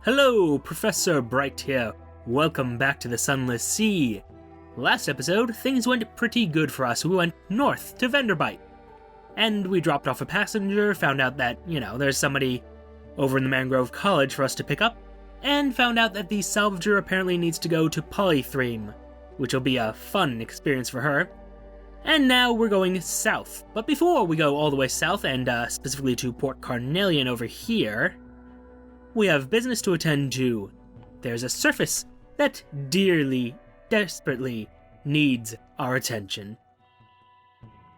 Hello, Professor Bright here. Welcome back to the Sunless Sea. Last episode, things went pretty good for us. We went north to Venderbite. And we dropped off a passenger, found out that, there's somebody over in the Mangrove College for us to pick up, and found out that the salvager apparently needs to go to Polythreme, which will be a fun experience for her. And now we're going south. But before we go all the way south, and specifically to Port Carnelian over here, we have business to attend to. There's a surface that dearly, desperately needs our attention.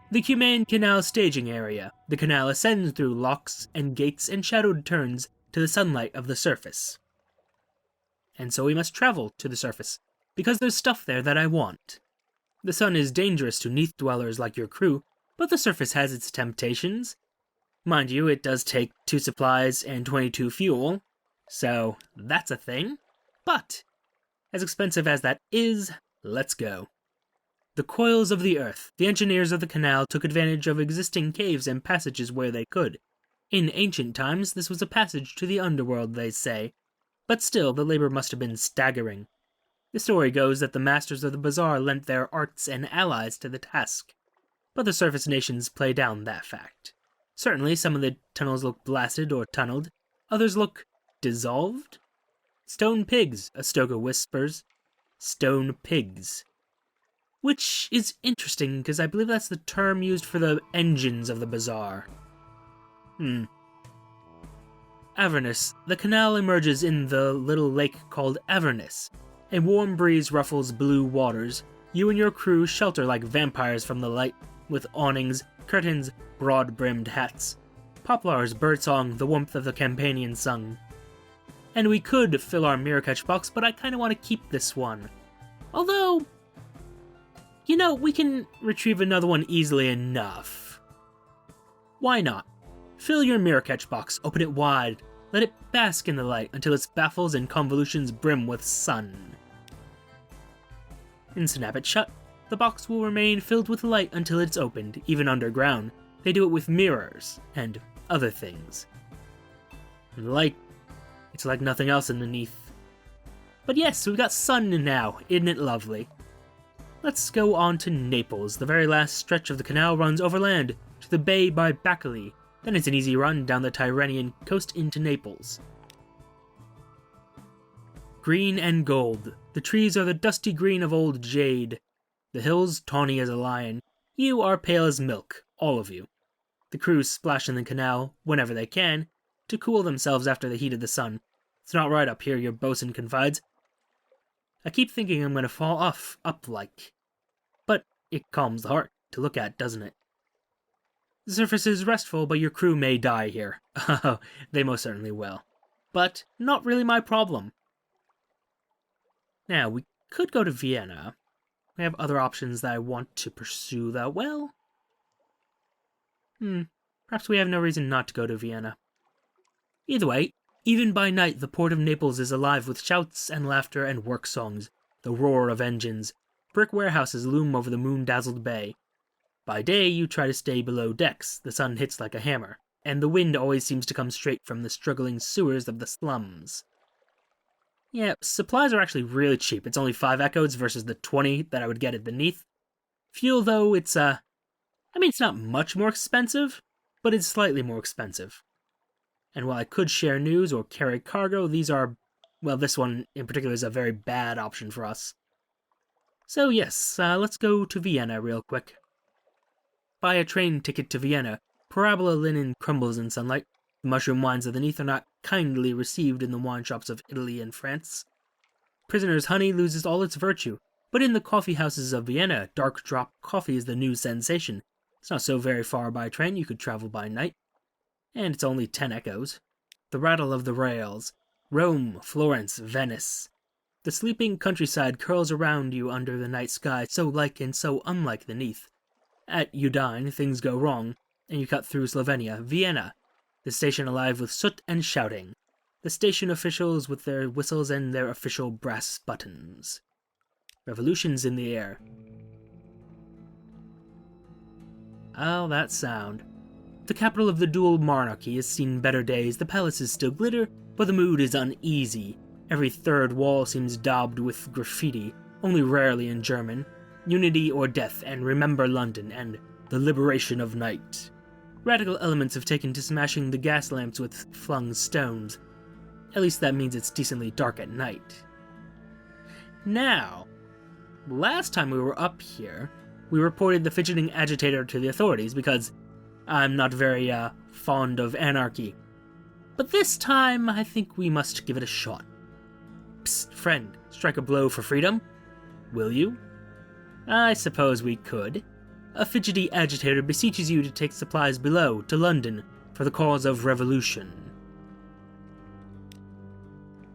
The Humane Canal staging area. The canal ascends through locks and gates and shadowed turns to the sunlight of the surface. And so we must travel to the surface, because there's stuff there that I want. The sun is dangerous to neath-dwellers like your crew, but the surface has its temptations. Mind you, it does take 2 supplies and 22 fuel, so that's a thing. But, as expensive as that is, let's go. The coils of the earth. The engineers of the canal took advantage of existing caves and passages where they could. In ancient times, this was a passage to the underworld, they say. But still, the labor must have been staggering. The story goes that the masters of the bazaar lent their arts and allies to the task. But the surface nations play down that fact. Certainly, some of the tunnels look blasted or tunneled. Others look dissolved? Stone pigs, Astoka whispers. Stone pigs. Which is interesting, because I believe that's the term used for the engines of the bazaar. Avernus. The canal emerges in the little lake called Avernus. A warm breeze ruffles blue waters. You and your crew shelter like vampires from the light, with awnings, curtains, broad-brimmed hats. Poplars, birdsong, the warmth of the Campanian sun. And we could fill our mirror catch box, but I kinda want to keep this one. Although, we can retrieve another one easily enough. Why not? Fill your mirror catch box, open it wide, let it bask in the light until its baffles and convolutions brim with sun. And snap it shut. The box will remain filled with light until it's opened, even underground. They do it with mirrors, and other things. And light, it's like nothing else underneath. But yes, we've got sun now, isn't it lovely? Let's go on to Naples. The very last stretch of the canal runs overland to the bay by Bacali. Then it's an easy run down the Tyrrhenian coast into Naples. Green and gold. The trees are the dusty green of old jade. The hills tawny as a lion. You are pale as milk, all of you. The crew splash in the canal, whenever they can, to cool themselves after the heat of the sun. It's not right up here, your bosun confides. I keep thinking I'm going to fall off, up-like. But it calms the heart to look at, doesn't it? The surface is restful, but your crew may die here. Oh, they most certainly will. But not really my problem. Now, we could go to Vienna. We have other options that I want to pursue, though. Well, perhaps we have no reason not to go to Vienna. Either way, even by night, the port of Naples is alive with shouts and laughter and work songs, the roar of engines. Brick warehouses loom over the moon-dazzled bay. By day, you try to stay below decks. The sun hits like a hammer, and the wind always seems to come straight from the struggling sewers of the slums. Yeah, supplies are actually really cheap. It's only 5 echoes versus the 20 that I would get at the Neath. Fuel, though, it's it's not much more expensive, but it's slightly more expensive. And while I could share news or carry cargo, these are, this one in particular is a very bad option for us. So yes, let's go to Vienna real quick. Buy a train ticket to Vienna. Parabola linen crumbles in sunlight. The mushroom wines of the Neath are not kindly received in the wine shops of Italy and France. Prisoner's honey loses all its virtue, but in the coffee houses of Vienna, dark drop coffee is the new sensation. It's not so very far by train, you could travel by night. And it's only 10 echoes. The rattle of the rails. Rome, Florence, Venice. The sleeping countryside curls around you under the night sky, so like and so unlike the Neath. At Udine, things go wrong, and you cut through Slovenia, Vienna. The station alive with soot and shouting. The station officials with their whistles and their official brass buttons. Revolution's in the air. Oh, that sound. The capital of the dual monarchy has seen better days. The palaces still glitter, but the mood is uneasy. Every third wall seems daubed with graffiti, only rarely in German. Unity or death, and remember London, and the liberation of night. Radical elements have taken to smashing the gas lamps with flung stones. At least that means it's decently dark at night. Now, last time we were up here, we reported the fidgeting agitator to the authorities because I'm not very, fond of anarchy. But this time, I think we must give it a shot. Psst, friend, strike a blow for freedom? Will you? I suppose we could. A fidgety agitator beseeches you to take supplies below, to London, for the cause of revolution.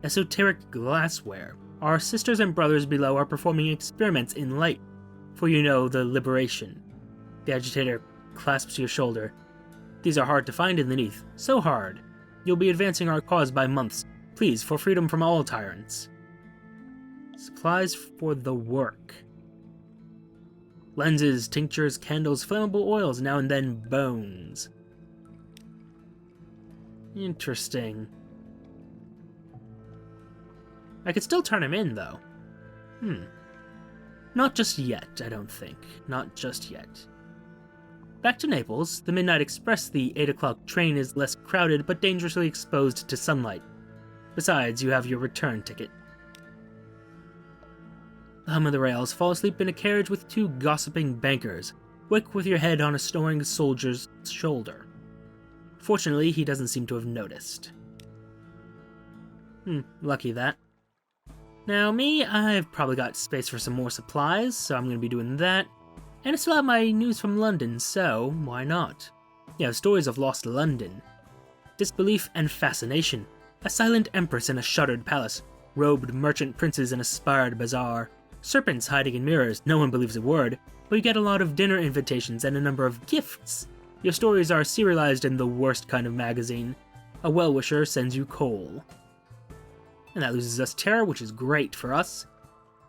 Esoteric glassware. Our sisters and brothers below are performing experiments in light, for you know, the liberation. The agitator clasps your shoulder. These are hard to find in the Neath, so hard. You'll be advancing our cause by months. Please, for freedom from all tyrants. Supplies for the work. Lenses, tinctures, candles, flammable oils, now and then bones. Interesting. I could still turn him in, though. Not just yet, I don't think. Not just yet. Back to Naples, the Midnight Express, the 8 o'clock train is less crowded but dangerously exposed to sunlight. Besides, you have your return ticket. The hum of the rails, fall asleep in a carriage with two gossiping bankers, quick with your head on a snoring soldier's shoulder. Fortunately, he doesn't seem to have noticed. Lucky that. Now me, I've probably got space for some more supplies, so I'm going to be doing that. And I still have my news from London, so why not? You have stories of lost London. Disbelief and fascination. A silent empress in a shuttered palace. Robed merchant princes in a spired bazaar. Serpents hiding in mirrors, no one believes a word, but you get a lot of dinner invitations and a number of gifts. Your stories are serialized in the worst kind of magazine. A well-wisher sends you coal. And that loses us terror, which is great for us.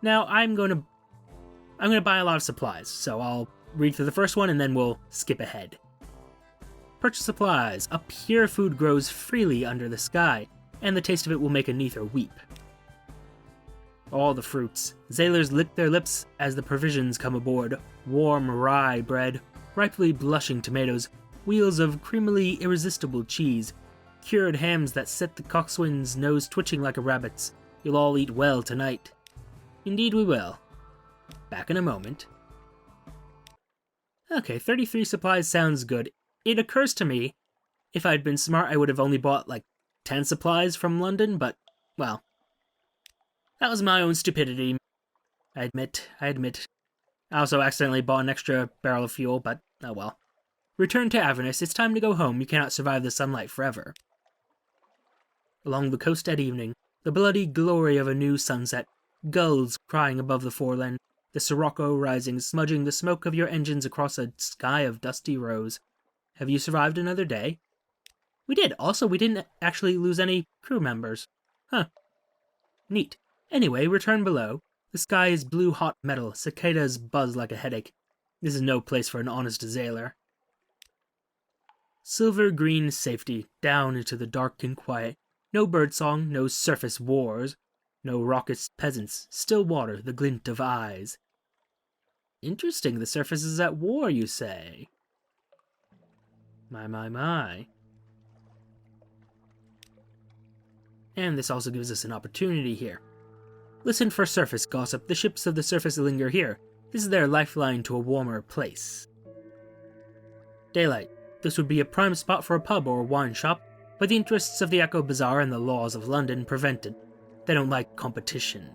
Now, I'm going to buy a lot of supplies, so I'll read through the first one and then we'll skip ahead. Purchase supplies. A pure food grows freely under the sky, and the taste of it will make a neither weep. All the fruits. Sailors lick their lips as the provisions come aboard. Warm rye bread, ripely blushing tomatoes, wheels of creamily irresistible cheese, cured hams that set the coxswain's nose twitching like a rabbit's. You'll all eat well tonight. Indeed we will. Back in a moment. Okay, 33 supplies sounds good. It occurs to me, if I'd been smart I would have only bought like 10 supplies from London, but, well, that was my own stupidity. I admit. I also accidentally bought an extra barrel of fuel, but oh well. Return to Avernus, it's time to go home, you cannot survive the sunlight forever. Along the coast at evening, the bloody glory of a new sunset, gulls crying above the foreland, the sirocco rising, smudging the smoke of your engines across a sky of dusty rose. Have you survived another day? We did. Also, we didn't actually lose any crew members. Huh. Neat. Anyway, return below. The sky is blue hot metal, cicadas buzz like a headache. This is no place for an honest sailor. Silver green safety, down into the dark and quiet. No birdsong, no surface wars. No raucous peasants, still water, the glint of eyes. Interesting, the surface is at war, you say? My. And this also gives us an opportunity here. Listen for surface gossip. The ships of the surface linger here. This is their lifeline to a warmer place. Daylight. This would be a prime spot for a pub or a wine shop, but the interests of the Echo Bazaar and the laws of London prevent it. They don't like competition.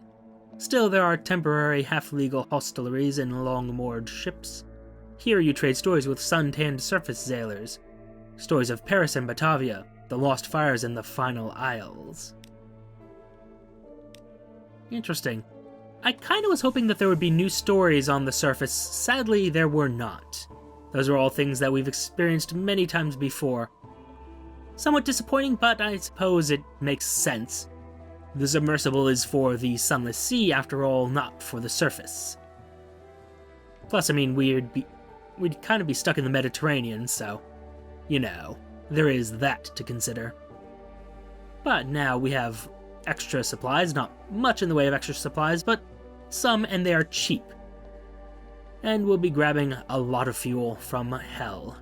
Still, there are temporary, half-legal hostelries and long-moored ships. Here you trade stories with sun-tanned surface sailors. Stories of Paris and Batavia, the lost fires in the final isles. Interesting. I kinda was hoping that there would be new stories on the surface. Sadly, there were not. Those are all things that we've experienced many times before. Somewhat disappointing, but I suppose it makes sense. The submersible is for the Sunless Sea, after all, not for the surface. Plus, I mean, we'd kind of be stuck in the Mediterranean, so, you know, there is that to consider. But now we have extra supplies, not much in the way of extra supplies, but some, and they are cheap. And we'll be grabbing a lot of fuel from hell.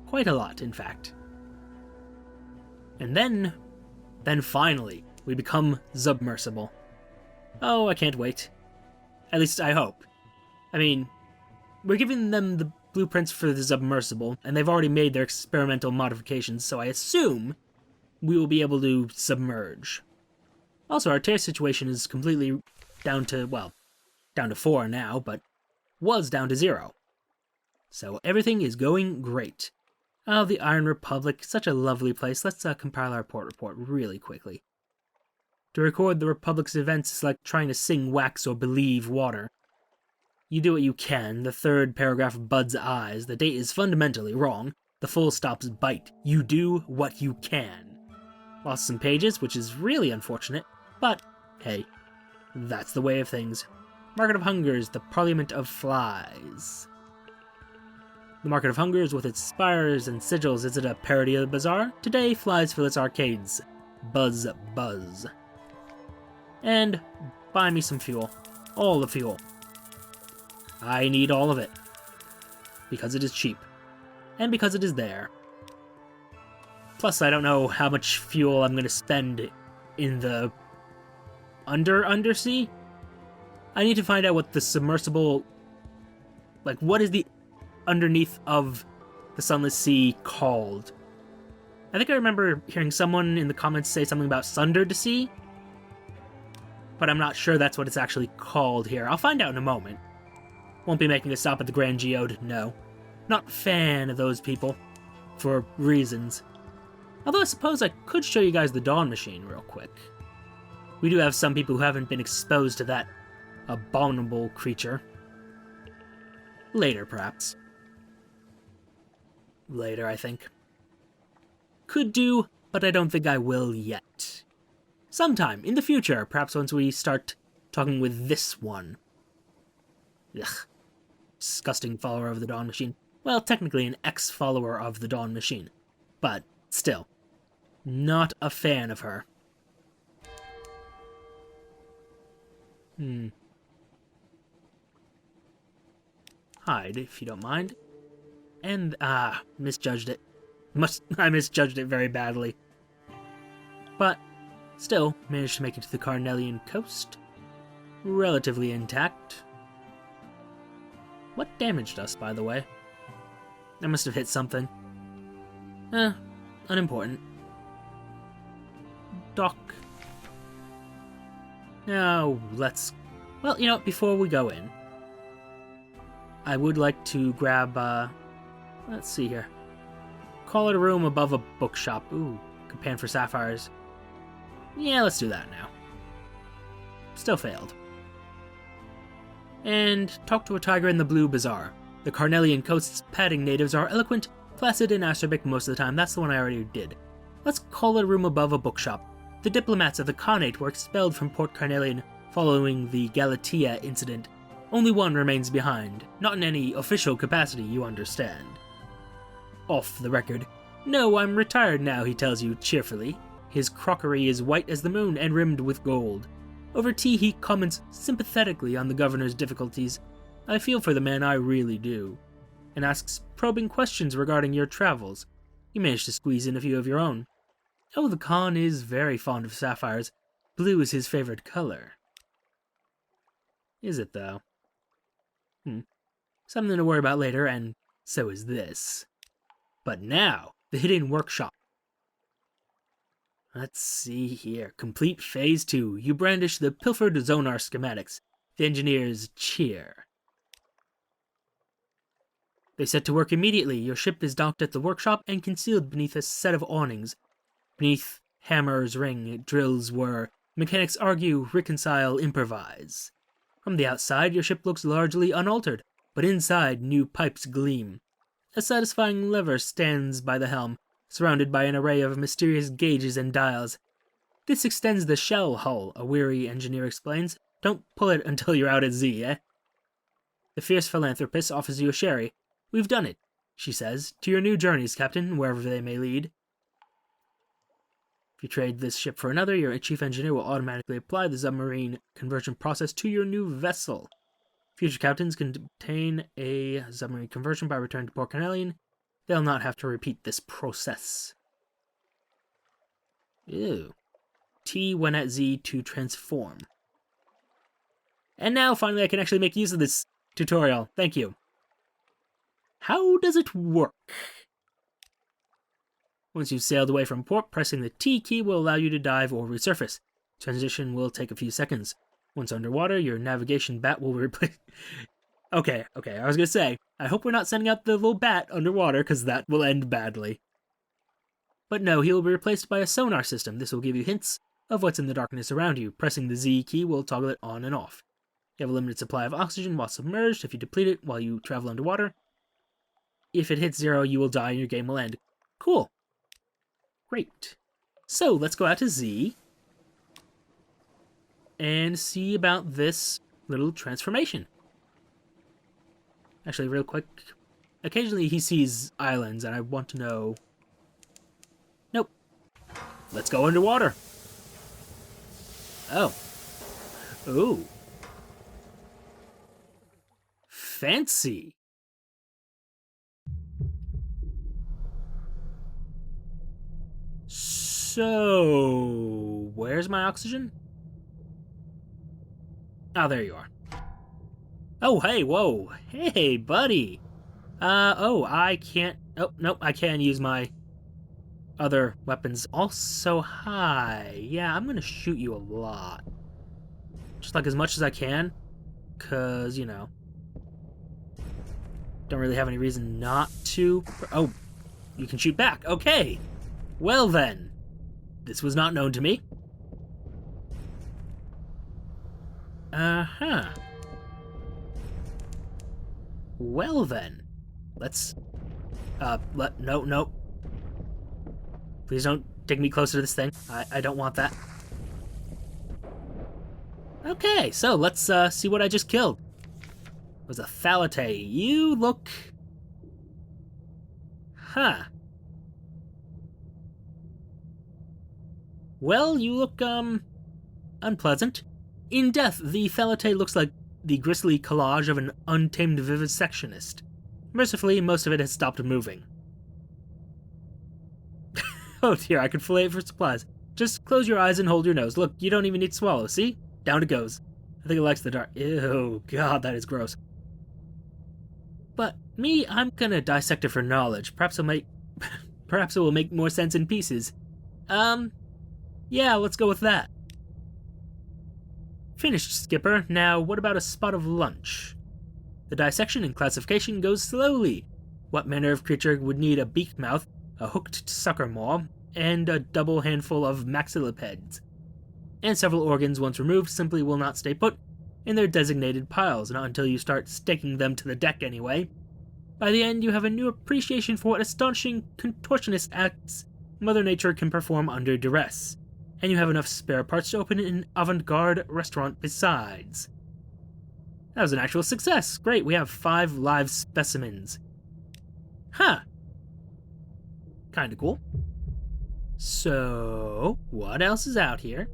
Quite a lot, in fact. And then finally, we become submersible. Oh, I can't wait. At least I hope. I mean, we're giving them the blueprints for the submersible, and they've already made their experimental modifications, so I assume we will be able to submerge. Also, our tear situation is completely down to, well, down to 4 now, but was down to 0. So everything is going great. Oh, the Iron Republic, such a lovely place. Let's compile our port report really quickly. To record the Republic's events is like trying to sing wax or believe water. You do what you can. The third paragraph buds eyes. The date is fundamentally wrong. The full stops bite. You do what you can. Lost some pages, which is really unfortunate, but hey, that's the way of things. Market of Hungers, the Parliament of Flies. The Market of Hungers, with its spires and sigils, is it a parody of the bazaar? Today, flies fill its arcades. Buzz, buzz. And buy me some fuel. All the fuel. I need all of it. Because it is cheap. And because it is there. Plus, I don't know how much fuel I'm going to spend in the undersea. I need to find out what the submersible... Like, what is the underneath of the Sunless Sea called? I think I remember hearing someone in the comments say something about Sundered Sea. But I'm not sure that's what it's actually called here. I'll find out in a moment. Won't be making a stop at the Grand Geode, no. Not a fan of those people. For reasons. Although I suppose I could show you guys the Dawn Machine real quick. We do have some people who haven't been exposed to that abominable creature. Later, perhaps. Later, I think. Could do, but I don't think I will yet. Sometime in the future, perhaps once we start talking with this one. Ugh. Disgusting follower of the Dawn Machine. Well, technically an ex-follower of the Dawn Machine. But, still. Not a fan of her. Hide, if you don't mind. And, misjudged it. I misjudged it very badly. But, still, managed to make it to the Carnelian coast. Relatively intact. What damaged us, by the way? I must have hit something. Unimportant. Dock. Now, let's... Well, you know, before we go in, I would like to grab, let's see here. Call it a room above a bookshop. Ooh, could pan for sapphires. Yeah, let's do that now. Still failed. And talk to a tiger in the Blue Bazaar. The Carnelian coast's padding natives are eloquent, placid, and acerbic most of the time. That's the one I already did. Let's call it a room above a bookshop. The diplomats of the Khanate were expelled from Port Carnelian following the Galatea incident. Only one remains behind. Not in any official capacity, you understand. Off the record. No, I'm retired now, he tells you cheerfully. His crockery is white as the moon and rimmed with gold. Over tea he comments sympathetically on the governor's difficulties. I feel for the man, I really do. And asks probing questions regarding your travels. You managed to squeeze in a few of your own. Oh, the Khan is very fond of sapphires. Blue is his favorite color. Is it, though? Something to worry about later, and so is this. But now, the hidden workshop. Let's see here. Complete Phase 2. You brandish the pilfered Zonar schematics. The engineers cheer. They set to work immediately. Your ship is docked at the workshop and concealed beneath a set of awnings. Beneath hammers ring, drills whir. Mechanics argue, reconcile, improvise. From the outside, your ship looks largely unaltered, but inside, new pipes gleam. A satisfying lever stands by the helm, surrounded by an array of mysterious gauges and dials. This extends the shell hull, a weary engineer explains. Don't pull it until you're out at sea, eh? The fierce philanthropist offers you a sherry. We've done it, she says. To your new journeys, Captain, wherever they may lead. If you trade this ship for another, your chief engineer will automatically apply the submarine conversion process to your new vessel. Future captains can obtain a submarine conversion by returning to Port Carnelian. They'll not have to repeat this process. Ew. T when at Z to transform. And now, finally, I can actually make use of this tutorial. Thank you. How does it work? Once you've sailed away from port, pressing the T key will allow you to dive or resurface. Transition will take a few seconds. Once underwater, your navigation bat will replace... Okay, I was gonna say, I hope we're not sending out the little bat underwater, because that will end badly. But no, he will be replaced by a sonar system. This will give you hints of what's in the darkness around you. Pressing the Z key will toggle it on and off. You have a limited supply of oxygen while submerged. If you deplete it while you travel underwater, if it hits 0, you will die and your game will end. Cool. Great. So, let's go out to Z and see about this little transformation. Actually, real quick, occasionally he sees islands, and I want to know... Nope. Let's go underwater. Oh. Ooh. Fancy. So, where's my oxygen? Oh, there you are. Oh, hey, whoa. Hey, buddy. Oh, I can't... Oh, nope, I can use my other weapons. Also, hi. Yeah, I'm gonna shoot you a lot. Just like as much as I can. Because, you know... Don't really have any reason not to... Oh, you can shoot back. Okay. Well then. This was not known to me. Uh-huh. Well then. Let's... No. Please don't take me closer to this thing. I don't want that. Okay, so let's see what I just killed. It was a Thalate. You look... Huh. Well, you look, unpleasant. In death, the Thalate looks like the grisly collage of an untamed vivisectionist. Mercifully, most of it has stopped moving. Oh dear, I could fillet it for supplies. Just close your eyes and hold your nose. Look, you don't even need to swallow, see? Down it goes. I think it likes the dark. Ew, god, that is gross. But me, I'm gonna dissect it for knowledge. Perhaps it will make more sense in pieces. Yeah, let's go with that. Finished, Skipper. Now, what about a spot of lunch? The dissection and classification goes slowly. What manner of creature would need a beak mouth, a hooked sucker maw, and a double handful of maxillipeds? And several organs, once removed, simply will not stay put in their designated piles, not until you start staking them to the deck anyway. By the end, you have a new appreciation for what astonishing contortionist acts Mother Nature can perform under duress. And you have enough spare parts to open an avant-garde restaurant besides. That was an actual success. Great, we have 5 live specimens. Huh. Kinda cool. So, what else is out here?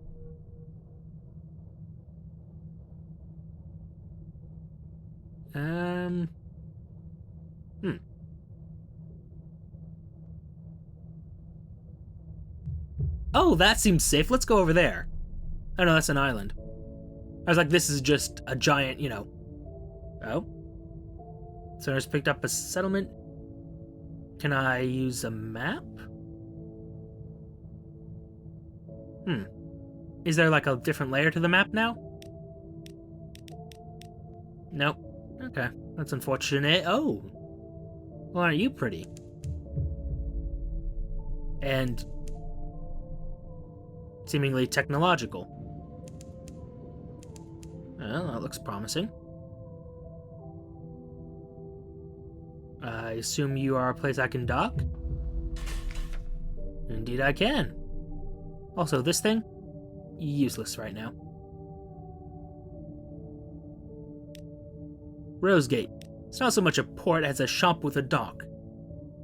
Oh, that seems safe. Let's go over there. Oh no, that's an island. I was like, this is just a giant, you know. Oh. So I just picked up a settlement. Can I use a map? Is there like a different layer to the map now? Nope. Okay, that's unfortunate. Oh. Well, aren't you pretty? And seemingly technological. Well, that looks promising. I assume you are a place I can dock? Indeed I can. Also, this thing? Useless right now. Rosegate. It's not so much a port as a shop with a dock.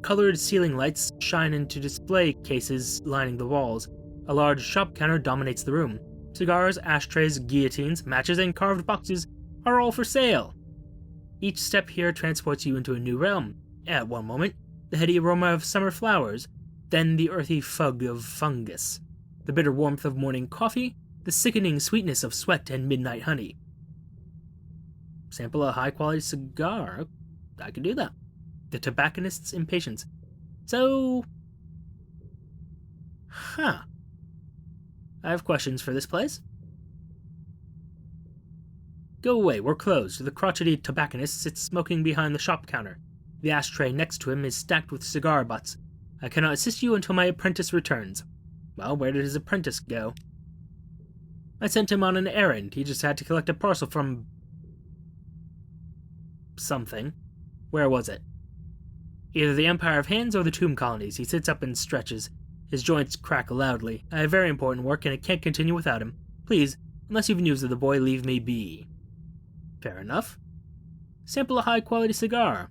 Colored ceiling lights shine into display cases lining the walls. A large shop counter dominates the room. Cigars, ashtrays, guillotines, matches, and carved boxes are all for sale. Each step here transports you into a new realm. At one moment, the heady aroma of summer flowers, then the earthy fug of fungus, the bitter warmth of morning coffee, the sickening sweetness of sweat and midnight honey. Sample a high-quality cigar. I could do that. The tobacconist's impatience. So... I have questions for this place. Go away, we're closed. The crotchety tobacconist sits smoking behind the shop counter. The ashtray next to him is stacked with cigar butts. I cannot assist you until my apprentice returns. Well, where did his apprentice go? I sent him on an errand. He just had to collect a parcel from... something. Where was it? Either the Empire of Hands or the Tomb Colonies. He sits up and stretches. His joints crack loudly. I have very important work and I can't continue without him. Please, unless you've news of the boy, leave me be. Fair enough. Sample a high-quality cigar.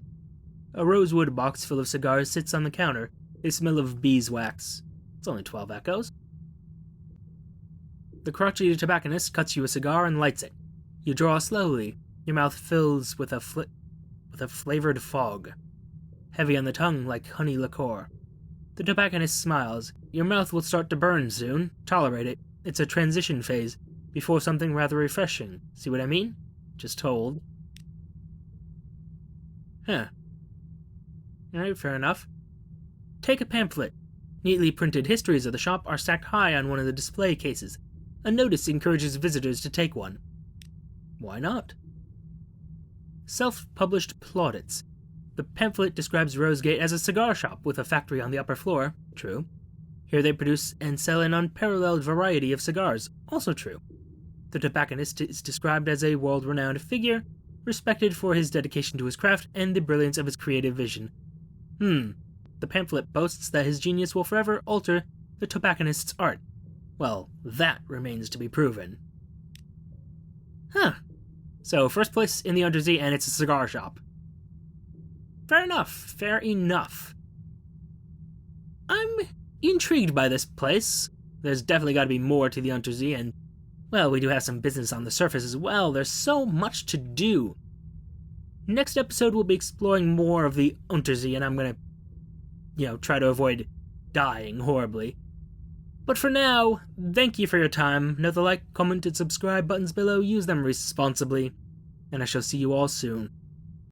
A rosewood box full of cigars sits on the counter. They smell of beeswax. It's only 12 echoes. The crotchety tobacconist cuts you a cigar and lights it. You draw slowly. Your mouth fills with a flavored fog, heavy on the tongue like honey liqueur. The tobacconist smiles. Your mouth will start to burn soon. Tolerate it. It's a transition phase, before something rather refreshing. See what I mean? Just told. Alright, fair enough. Take a pamphlet. Neatly printed histories of the shop are stacked high on one of the display cases. A notice encourages visitors to take one. Why not? Self-published plaudits. The pamphlet describes Rosegate as a cigar shop with a factory on the upper floor. True. Here they produce and sell an unparalleled variety of cigars. Also true. The tobacconist is described as a world-renowned figure, respected for his dedication to his craft and the brilliance of his creative vision. The pamphlet boasts that his genius will forever alter the tobacconist's art. Well, that remains to be proven. So, first place in the Untersee, and it's a cigar shop. Fair enough. I'm intrigued by this place. There's definitely got to be more to the Untersee, and, well, we do have some business on the surface as well. There's so much to do. Next episode, we'll be exploring more of the Untersee, and I'm gonna, try to avoid dying horribly. But for now, thank you for your time. Note the like, comment, and subscribe buttons below. Use them responsibly. And I shall see you all soon.